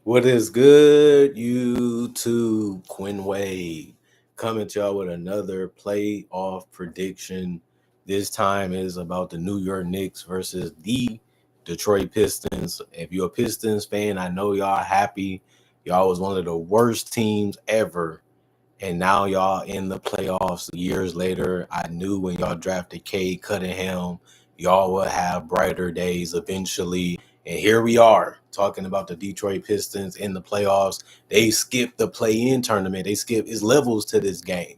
What is good, YouTube? Quinn Wade coming to y'all with another playoff prediction. This time is about the New York Knicks versus the Detroit Pistons. If you're a Pistons fan, I know y'all happy. Y'all was one of the worst teams ever, and now y'all in the playoffs years later. I knew when y'all drafted Cade Cunningham, y'all would have brighter days eventually. And here we are talking about the Detroit Pistons in the playoffs. They skipped the play-in tournament. They skipped it's levels to this game.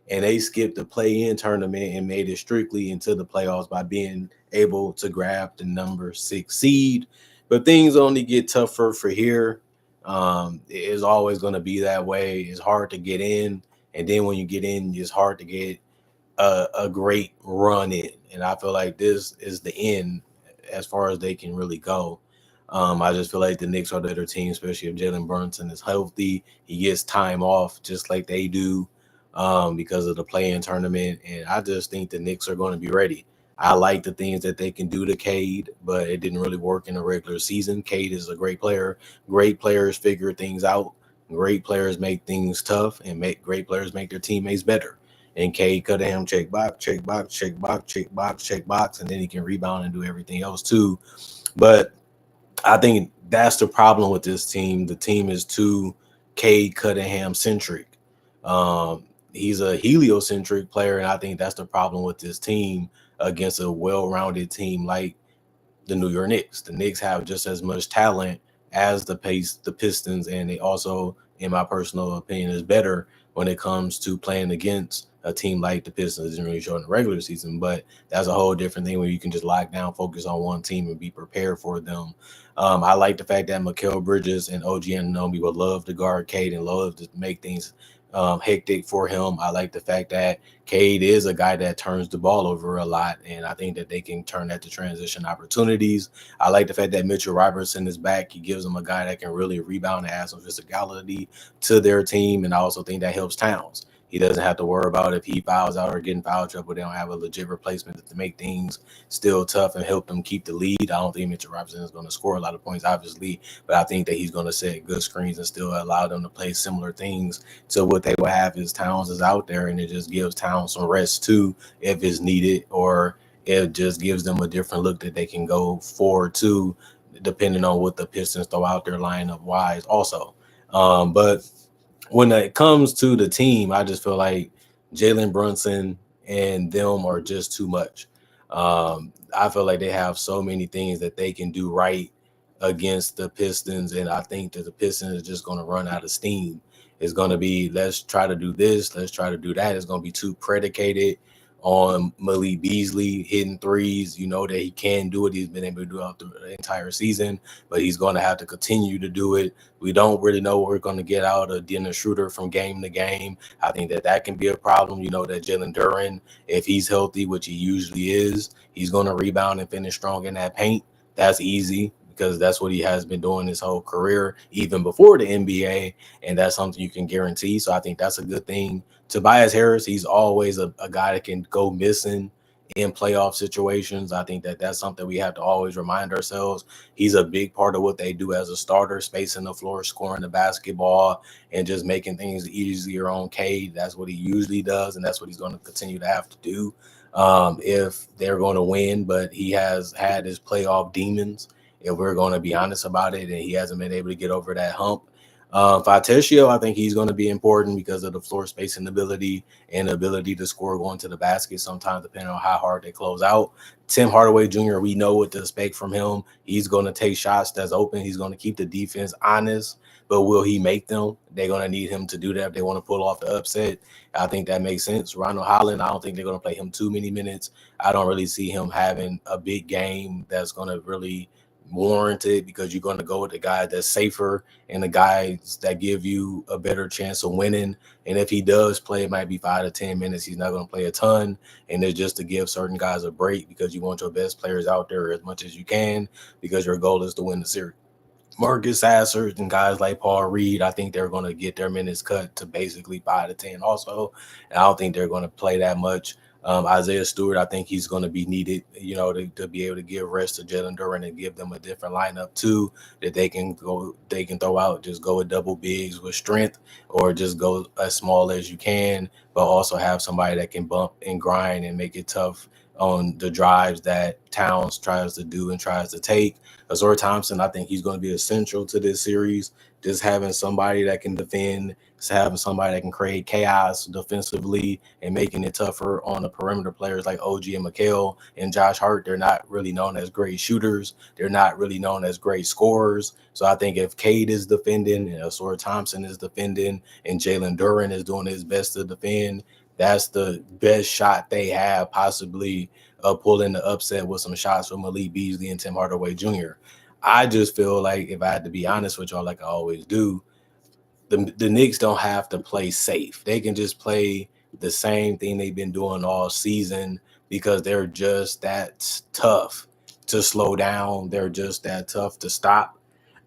And they skipped the play-in tournament and made it strictly into the playoffs by being able to grab the number 6 seed. But things only get tougher for here. It's always going to be that way. It's hard to get in, and then when you get in, it's hard to get a great run in. And I feel like this is the end as far as they can really go. I just feel like the Knicks are the better team, especially if Jalen Brunson is healthy. He gets time off just like they do because of the play-in tournament. And I just think the Knicks are going to be ready. I like the things that they can do to Cade, but it didn't really work in the regular season. Cade is a great player. Great players figure things out. Great players make things tough, and make great players make their teammates better. And Cade Cunningham check box, check box, check box, check box, check box, and then he can rebound and do everything else too. But I think that's the problem with this team. The team is too Cade Cunningham centric. He's a heliocentric player, and I think that's the problem with this team against a well-rounded team like the New York Knicks. The Knicks have just as much talent as the Pistons, and they also, in my personal opinion, is better when it comes to playing against a team like the Pistons. It didn't really show in the regular season, but that's a whole different thing where you can just lock down, focus on one team, and be prepared for them. I like the fact that Mikal Bridges and OG Anunoby would love to guard Cade and love to make things hectic for him. I like the fact that Cade is a guy that turns the ball over a lot, and I think that they can turn that to transition opportunities. I like the fact that Mitchell Robertson is back. He gives them a guy that can really rebound and add some physicality to their team, and I also think that helps Towns. He doesn't have to worry about if he fouls out or getting foul trouble. They don't have a legit replacement to make things still tough and help them keep the lead. I don't think Mitchell Robertson is going to score a lot of points, obviously, but I think that he's going to set good screens and still allow them to play similar things. So what they will have is Towns is out there, and it just gives Towns some rest too if it's needed, or it just gives them a different look that they can go forward to, depending on what the Pistons throw out there lineup wise also. But when it comes to the team, I just feel like Jalen Brunson and them are just too much. I feel like they have so many things that they can do right against the Pistons, and I think that the Pistons are just going to run out of steam. It's going to be, let's try to do this, let's try to do that. It's going to be too predicated on Malik Beasley hitting threes. You know that he can do it. He's been able to do it out the entire season, but he's going to have to continue to do it. We don't really know what we're going to get out of Dennis Schroeder from game to game. I think that that can be a problem. You know that Jalen Duren, if he's healthy, which he usually is, he's going to rebound and finish strong in that paint. That's easy because that's what he has been doing his whole career, even before the NBA, and that's something you can guarantee. So I think that's a good thing. Tobias Harris, he's always a guy that can go missing in playoff situations. I think that that's something we have to always remind ourselves. He's a big part of what they do as a starter, spacing the floor, scoring the basketball, and just making things easier on Cade. That's what he usually does, and that's what he's going to continue to have to do if they're going to win. But he has had his playoff demons, if we're going to be honest about it, and he hasn't been able to get over that hump. Fatesio, I think he's going to be important because of the floor spacing ability and the ability to score going to the basket sometimes, depending on how hard they close out. Tim Hardaway Jr., we know what to expect from him. He's going to take shots that's open. He's going to keep the defense honest, but will he make them? They're going to need him to do that if they want to pull off the upset. I think that makes sense. Ronald Holland, I don't think they're going to play him too many minutes. I don't really see him having a big game that's going to really warranted, because you're going to go with the guy that's safer and the guys that give you a better chance of winning. And if he does play, it might be 5 to 10 minutes. He's not going to play a ton. And it's just to give certain guys a break because you want your best players out there as much as you can because your goal is to win the series. Marcus Sasser and guys like Paul Reed, I think they're going to get their minutes cut to basically 5 to 10 also. And I don't think they're going to play that much. Isaiah Stewart, I think he's going to be needed, to be able to give rest to Jalen Duren and give them a different lineup too, that they can throw out, just go with double bigs with strength, or just go as small as you can, but also have somebody that can bump and grind and make it tough on the drives that Towns tries to do and tries to take. Azor Thompson, I think he's going to be essential to this series. Just having somebody that can defend, just having somebody that can create chaos defensively and making it tougher on the perimeter players like OG and McHale and Josh Hart. They're not really known as great shooters. They're not really known as great scorers. So I think if Cade is defending and Azor Thompson is defending and Jalen Duren is doing his best to defend, that's the best shot they have possibly of pulling the upset with some shots from Malik Beasley and Tim Hardaway Jr. I just feel like, if I had to be honest with y'all, like I always do, the Knicks don't have to play safe. They can just play the same thing they've been doing all season, because they're just that tough to slow down. They're just that tough to stop.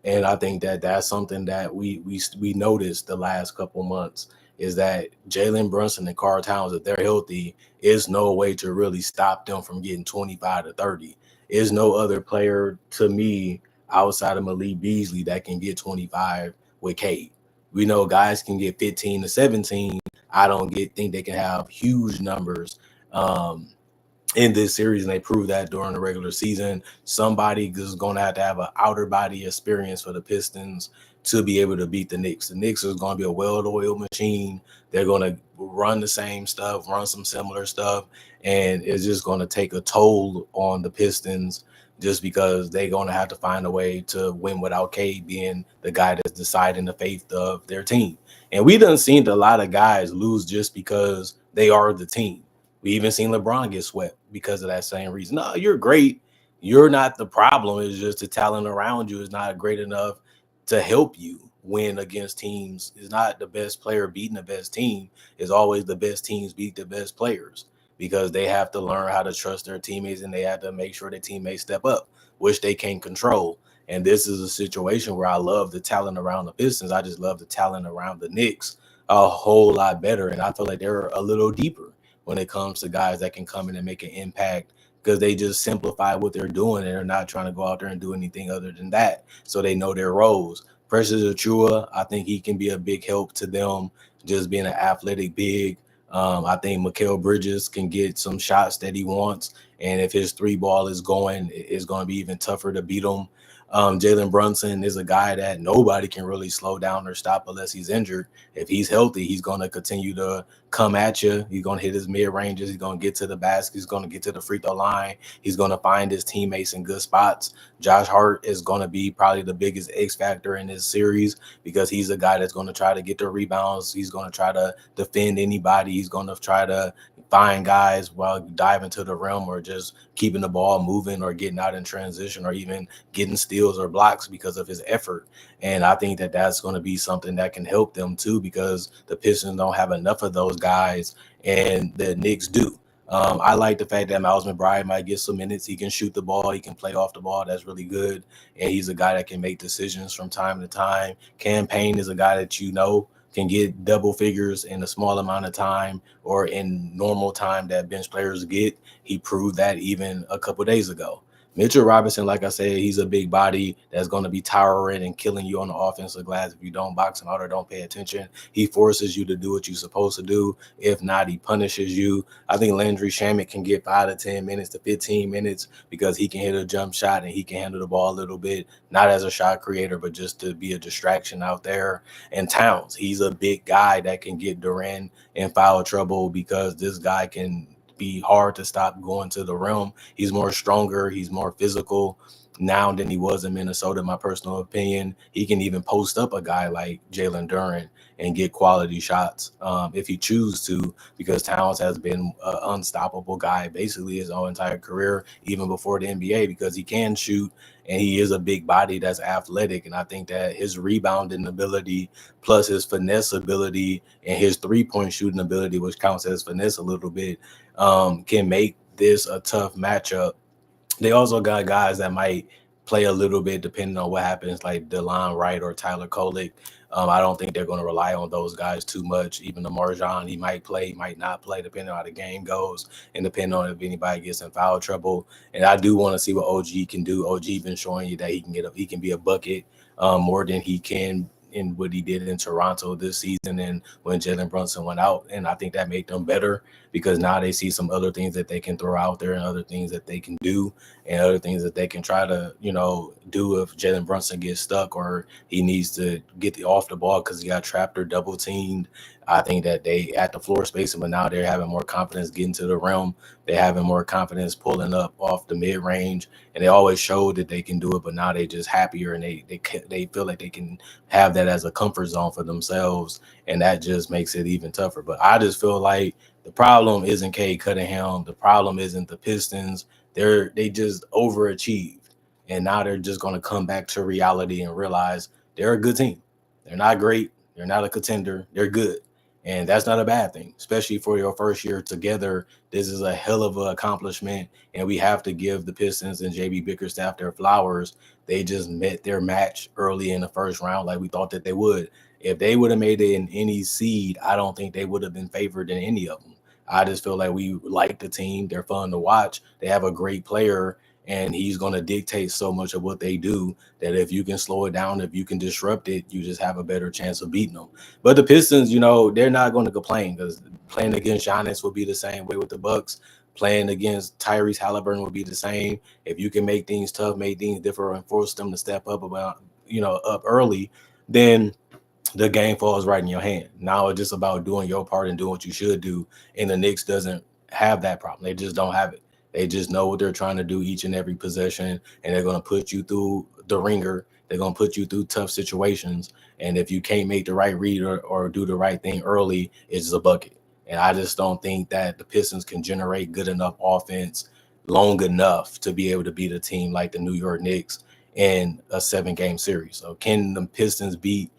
And I think that that's something that we noticed the last couple months, is that Jalen Brunson and Karl Towns, if they're healthy, is no way to really stop them from getting 25 to 30. Is no other player to me outside of Malik Beasley that can get 25 with Cade. We know guys can get 15 to 17. I don't think they can have huge numbers. In this series, and they proved that during the regular season. Somebody is going to have an outer body experience for the Pistons to be able to beat the Knicks. The Knicks is going to be a well-oiled machine. They're going to run the same stuff, run some similar stuff, and it's just going to take a toll on the Pistons, just because they're going to have to find a way to win without Cade being the guy that's deciding the fate of their team. And we done seen a lot of guys lose just because they are the team. We even seen LeBron get swept because of that same reason. No, you're great. You're not the problem. It's just the talent around you is not great enough to help you win against teams. It's not the best player beating the best team. It's always the best teams beat the best players, because they have to learn how to trust their teammates, and they have to make sure their teammates step up, which they can't control. And this is a situation where I love the talent around the Pistons. I just love the talent around the Knicks a whole lot better. And I feel like they're a little deeper when it comes to guys that can come in and make an impact, because they just simplify what they're doing and they're not trying to go out there and do anything other than that. So they know their roles. Precious Achua, I think he can be a big help to them, just being an athletic big. I think Mikal Bridges can get some shots that he wants. And if his three ball is going, it's going to be even tougher to beat him. Jalen Brunson is a guy that nobody can really slow down or stop unless he's injured. If he's healthy, he's going to continue to come at you. He's going to hit his mid ranges. He's going to get to the basket. He's going to get to the free throw line. He's going to find his teammates in good spots. Josh Hart is going to be probably the biggest X factor in this series, because he's a guy that's going to try to get the rebounds. He's going to try to defend anybody. He's going to try to find guys while diving to the rim, or just keeping the ball moving, or getting out in transition, or even getting steals or blocks because of his effort. And I think that that's going to be something that can help them too, because the Pistons don't have enough of those guys, and the Knicks do. I like the fact that Miles McBride might get some minutes. He can shoot the ball. He can play off the ball. That's really good. And he's a guy that can make decisions from time to time. Cam Payne is a guy that can get double figures in a small amount of time, or in normal time that bench players get. He proved that even a couple days ago. Mitchell Robinson, like I said, he's a big body that's going to be towering and killing you on the offensive glass if you don't box him out or don't pay attention. He forces you to do what you're supposed to do. If not, he punishes you. I think Landry Shamet can get 5 to 10 minutes to 15 minutes, because he can hit a jump shot and he can handle the ball a little bit, not as a shot creator, but just to be a distraction out there. And Towns, he's a big guy that can get Durant in foul trouble, because this guy can be hard to stop going to the rim. He's more stronger. He's more physical now than he was in Minnesota, in my personal opinion. He can even post up a guy like Jalen Duren and get quality shots if he chooses to, because Towns has been an unstoppable guy basically his whole entire career, even before the NBA, because he can shoot and he is a big body that's athletic. And I think that his rebounding ability plus his finesse ability and his three-point shooting ability, which counts as finesse a little bit, can make this a tough matchup. They also got guys that might play a little bit depending on what happens, like DeLon Wright or Tyler Kolek. I don't think they're going to rely on those guys too much. Even the Marjan, he might play, might not play, depending on how the game goes and depending on if anybody gets in foul trouble. And I do want to see what OG can do. OG been showing you that he can be a bucket more than he can in what he did in Toronto this season and when Jalen Brunson went out. And I think that made them better because now they see some other things that they can throw out there and other things that they can do and other things that they can try to, do if Jalen Brunson gets stuck or he needs to get off the ball because he got trapped or double teamed. I think that they at the floor spacing, but now they're having more confidence getting to the rim. They're having more confidence pulling up off the mid range, and they always showed that they can do it. But now they just happier and they feel like they can have that as a comfort zone for themselves, and that just makes it even tougher. But I just feel like the problem isn't Cade Cunningham. The problem isn't the Pistons. They just overachieved, and now they're just going to come back to reality and realize they're a good team. They're not great. They're not a contender. They're good. And that's not a bad thing, especially for your first year together. This is a hell of an accomplishment, and we have to give the Pistons and JB Bickerstaff their flowers. They just met their match early in the first round like we thought that they would. If they would have made it in any seed, I don't think they would have been favored in any of them. I just feel like we like the team. They're fun to watch. They have a great player, and he's going to dictate so much of what they do that if you can slow it down, if you can disrupt it, you just have a better chance of beating them. But the Pistons, they're not going to complain because playing against Giannis will be the same way with the Bucks. Playing against Tyrese Halliburton will be the same. If you can make things tough, make things different, and force them to step up up early, then the game falls right in your hand. Now it's just about doing your part and doing what you should do. And the Knicks doesn't have that problem. They just don't have it. They just know what they're trying to do each and every possession, and they're going to put you through the ringer. They're going to put you through tough situations. And if you can't make the right read or do the right thing early, it's just a bucket. And I just don't think that the Pistons can generate good enough offense long enough to be able to beat a team like the New York Knicks in a 7-game series. So can the Pistons beat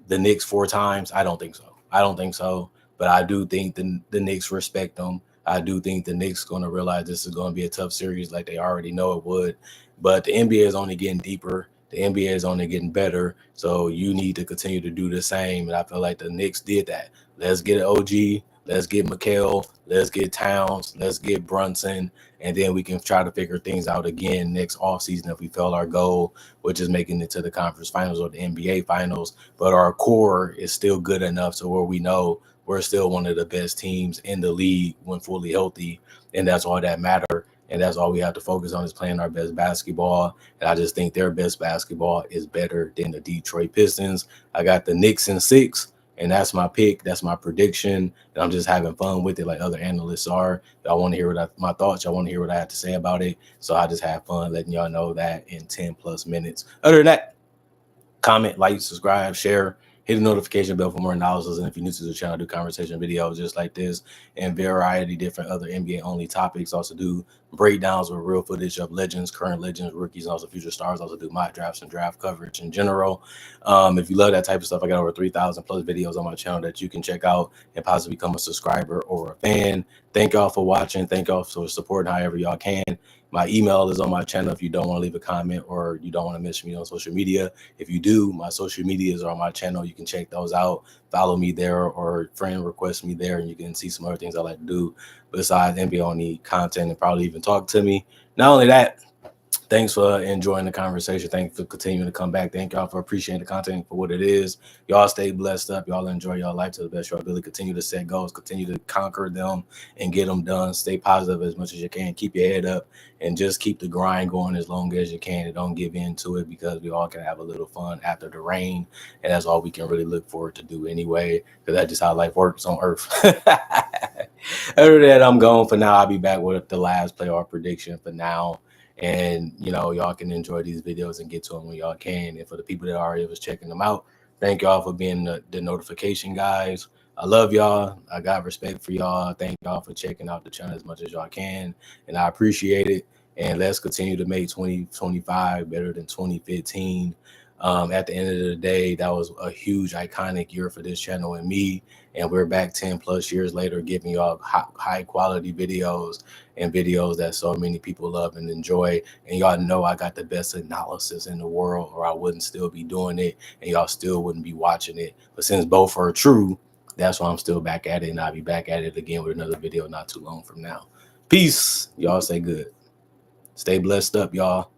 the Knicks 4 times? I don't think so. But I do think the Knicks respect them. I do think the Knicks going to realize this is going to be a tough series like they already know it would. But the NBA is only getting deeper. The NBA is only getting better. So you need to continue to do the same. And I feel like the Knicks did that. Let's get OG. Let's get McHale. Let's get Towns. Let's get Brunson. And then we can try to figure things out again next offseason if we fail our goal, which is making it to the conference finals or the NBA finals. But our core is still good enough to where we know we're still one of the best teams in the league when fully healthy. And that's all that matters. And that's all we have to focus on is playing our best basketball. And I just think their best basketball is better than the Detroit Pistons. I got the Knicks in 6. And that's my pick. That's my prediction. And I'm just having fun with it like other analysts are. Y'all want to hear my thoughts. Y'all want to hear what I have to say about it. So I just have fun letting y'all know that in 10 plus minutes. Other than that, comment, like, subscribe, share, hit the notification bell for more analysis. And if you're new to the channel, I do conversation videos just like this and variety different other NBA only topics. Also do breakdowns with real footage of legends, current legends, rookies, and also future stars. Also do mock drafts and draft coverage in general. If you love that type of stuff, I got over 3,000 plus videos on my channel that you can check out and possibly become a subscriber or a fan. Thank y'all for watching. Thank y'all for supporting however y'all can. My email is on my channel if you don't want to leave a comment or you don't want to mention me on social media. If you do, my social medias are on my channel. You can check those out. Follow me there or friend request me there, and you can see some other things I like to do besides NBA only content and probably even talk to me. Not only that, thanks for enjoying the conversation. Thank you for continuing to come back. Thank y'all for appreciating the content for what it is. Y'all stay blessed up. Y'all enjoy your life to the best of your ability. Continue to set goals. Continue to conquer them and get them done. Stay positive as much as you can. Keep your head up and just keep the grind going as long as you can. And don't give in to it because we all can have a little fun after the rain. And that's all we can really look forward to do anyway, because that's just how life works on Earth. Other than that, I'm going for now. I'll be back with the last playoff prediction for now. And, y'all can enjoy these videos and get to them when y'all can. And for the people that already was checking them out, thank y'all for being the notification guys. I love y'all. I got respect for y'all. Thank y'all for checking out the channel as much as y'all can. And I appreciate it. And let's continue to make 2025 better than 2015. At the end of the day, that was a huge, iconic year for this channel and me. And we're back 10 plus years later, giving y'all high quality videos and videos that so many people love and enjoy. And y'all know I got the best analysis in the world, or I wouldn't still be doing it, and y'all still wouldn't be watching it. But since both are true, that's why I'm still back at it, and I'll be back at it again with another video not too long from now. Peace. Y'all stay good. Stay blessed up, y'all.